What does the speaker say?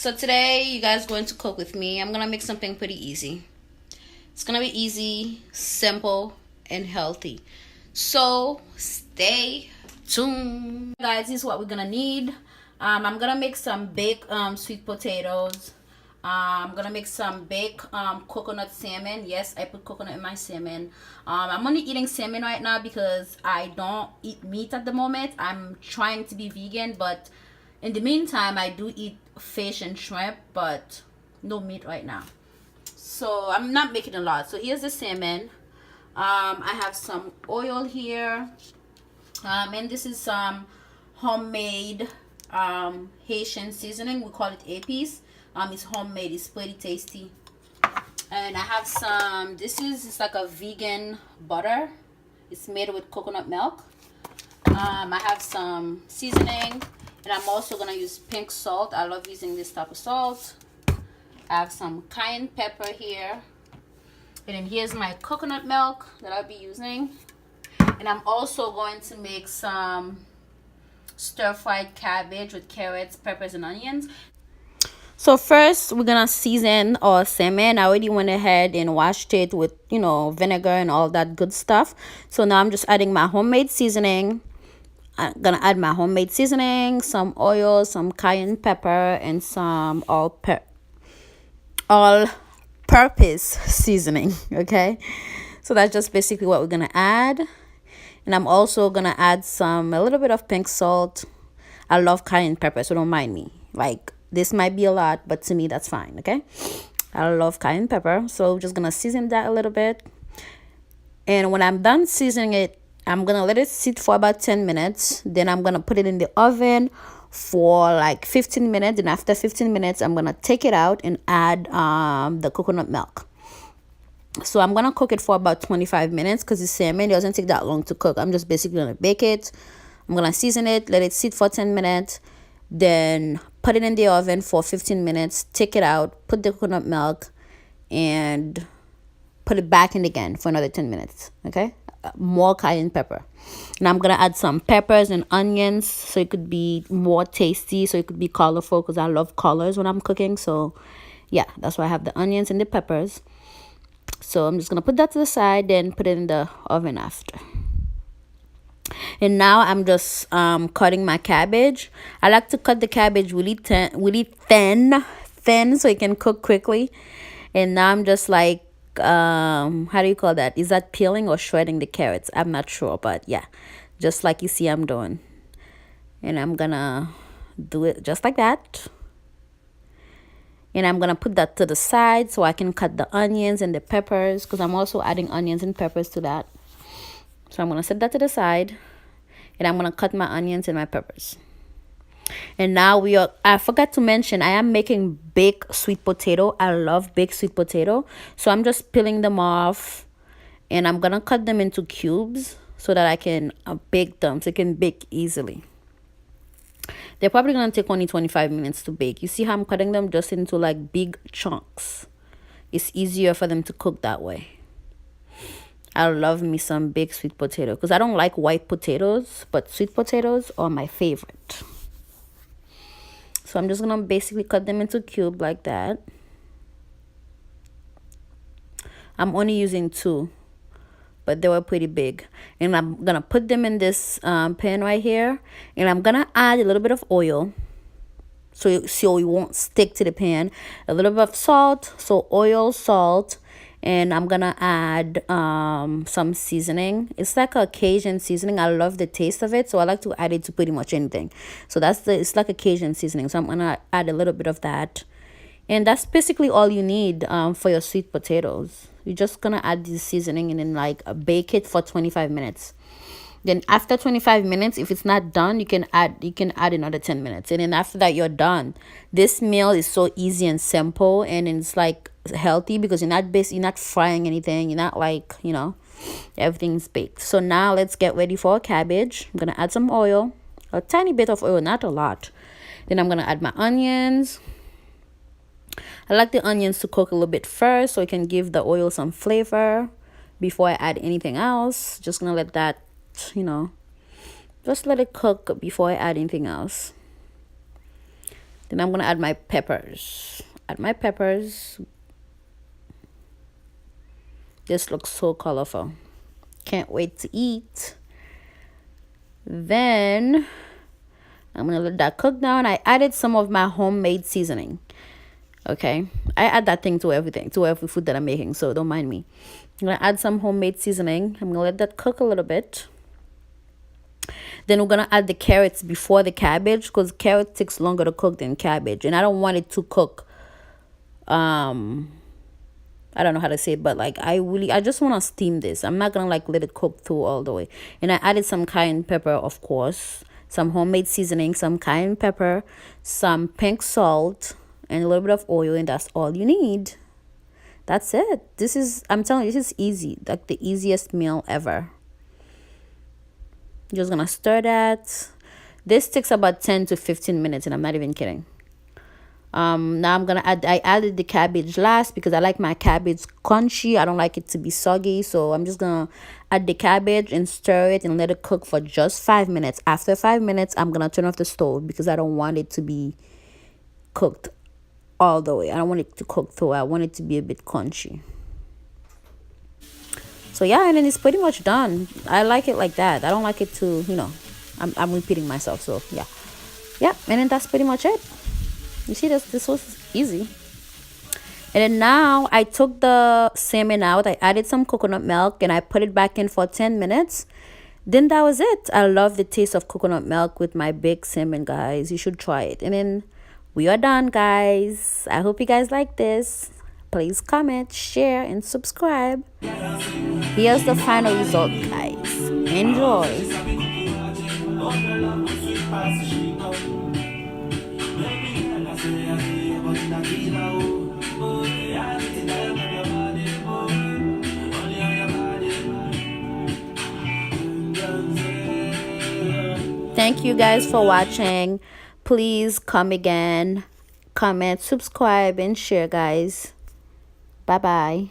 So today you guys going to cook with me. I'm gonna make something pretty easy. It's gonna be easy, simple, and healthy. So stay tuned. Guys, this is what we're gonna need. I'm gonna make some baked sweet potatoes. I'm gonna make some baked coconut salmon. Yes, I put coconut in my salmon. I'm only eating salmon right now because I don't eat meat at the moment. I'm trying to be vegan, but in the meantime, I do eat fish and shrimp, but no meat right now. So I'm not making a lot. So here's the salmon. I have some oil here. And this is some homemade Haitian seasoning. We call it APs. It's homemade. It's pretty tasty. And I have some. It's like a vegan butter. It's made with coconut milk. I have some seasoning, and I'm also gonna use pink salt. I love using this type of salt. I have some cayenne pepper here, and then here's my coconut milk that I'll be using. And I'm also going to make some stir-fried cabbage with carrots, peppers, and onions. So first, we're gonna season our salmon. I already went ahead and washed it with, vinegar and all that good stuff. So now I'm just adding my homemade seasoning. I'm gonna add my homemade seasoning, some oil, some cayenne pepper, and some all-purpose seasoning. Okay, so that's just basically what we're gonna add. And I'm also gonna add a little bit of pink salt. I love cayenne pepper, so don't mind me. Like, this might be a lot, but to me that's fine. Okay, I love cayenne pepper, so just gonna season that a little bit. And when I'm done seasoning it, I'm gonna let it sit for about 10 minutes. Then I'm gonna put it in the oven for like 15 minutes. And after 15 minutes, I'm gonna take it out and add the coconut milk. So I'm gonna cook it for about 25 minutes because the salmon doesn't take that long to cook. I'm just basically gonna bake it. I'm gonna season it, let it sit for 10 minutes, then put it in the oven for 15 minutes, take it out, put the coconut milk, and put it back in again for another 10 minutes. Okay, more cayenne pepper. And I'm gonna add some peppers and onions so it could be more tasty, so it could be colorful, because I love colors when I'm cooking. So yeah, that's why I have the onions and the peppers. So I'm just gonna put that to the side, then put it in the oven after. And now I'm just cutting my cabbage. I like to cut the cabbage really thin, so it can cook quickly. And now I'm just like, how do you call that? Is that peeling or shredding the carrots? I'm not sure, but yeah, just like you see I'm doing. And I'm gonna do it just like that. And I'm gonna put that to the side so I can cut the onions and the peppers, because I'm also adding onions and peppers to that. So I'm gonna set that to the side, and I'm gonna cut my onions and my peppers. And now I forgot to mention, I am making baked sweet potato. I love baked sweet potato. So I'm just peeling them off, and I'm gonna cut them into cubes so that I can bake them, so it can bake easily. They're probably gonna take only 25 minutes to bake. You see how I'm cutting them just into like big chunks? It's easier for them to cook that way. I love me some baked sweet potato because I don't like white potatoes, but sweet potatoes are my favorite. So I'm just gonna basically cut them into cube like that. I'm only using 2, but they were pretty big. And I'm gonna put them in this pan right here, and I'm gonna add a little bit of oil so it won't stick to the pan. A little bit of salt, so oil, salt, and I'm gonna add some seasoning. It's like a Cajun seasoning. I love the taste of it, so I like to add it to pretty much anything. So it's like a Cajun seasoning, so I'm gonna add a little bit of that. And that's basically all you need for your sweet potatoes. You're just gonna add this seasoning and then like bake it for 25 minutes. Then after 25 minutes, if it's not done, you can add another 10 minutes. And then after that, you're done. This meal is so easy and simple, and it's like healthy because you're not frying anything. You're not like, everything's baked. So now let's get ready for a cabbage. I'm gonna add some oil, a tiny bit of oil, not a lot. Then I'm gonna add my onions. I like the onions to cook a little bit first so it can give the oil some flavor before I add anything else. Just gonna let that, just let it cook before I add anything else. Then I'm gonna add my peppers. Add my peppers. This looks so colorful. Can't wait to eat. Then I'm gonna let that cook down. I added some of my homemade seasoning. Okay, I add that thing to everything, to every food that I'm making, so don't mind me. I'm gonna add some homemade seasoning. I'm gonna let that cook a little bit. Then we're gonna add the carrots before the cabbage, because carrot takes longer to cook than cabbage, and I don't want it to cook. I don't know how to say it, but like I just want to steam this. I'm not gonna like let it cook through all the way. And I added some cayenne pepper, of course, some homemade seasoning, some cayenne pepper, some pink salt, and a little bit of oil, and that's all you need. That's it. I'm telling you, this is easy, like the easiest meal ever. Just gonna stir that. This takes about 10 to 15 minutes, and I'm not even kidding. Now I added the cabbage last because I like my cabbage crunchy. I don't like it to be soggy, so I'm just gonna add the cabbage and stir it and let it cook for just 5 minutes. After 5 minutes, I'm gonna turn off the stove because I don't want it to be cooked all the way. I don't want it to cook through. I want it to be a bit crunchy. So yeah, and then it's pretty much done. I like it like that. I don't like it to, I'm repeating myself. So yeah, and then that's pretty much it. You see, this was easy. And then now I took the salmon out. I added some coconut milk and I put it back in for 10 minutes. Then that was it. I love the taste of coconut milk with my baked salmon, guys. You should try it. And then we are done, guys. I hope you guys like this. Please comment, share, and subscribe. Here's the final result, guys. Enjoy. Thank you guys for watching. Please come again, comment, subscribe, and share, guys. Bye bye.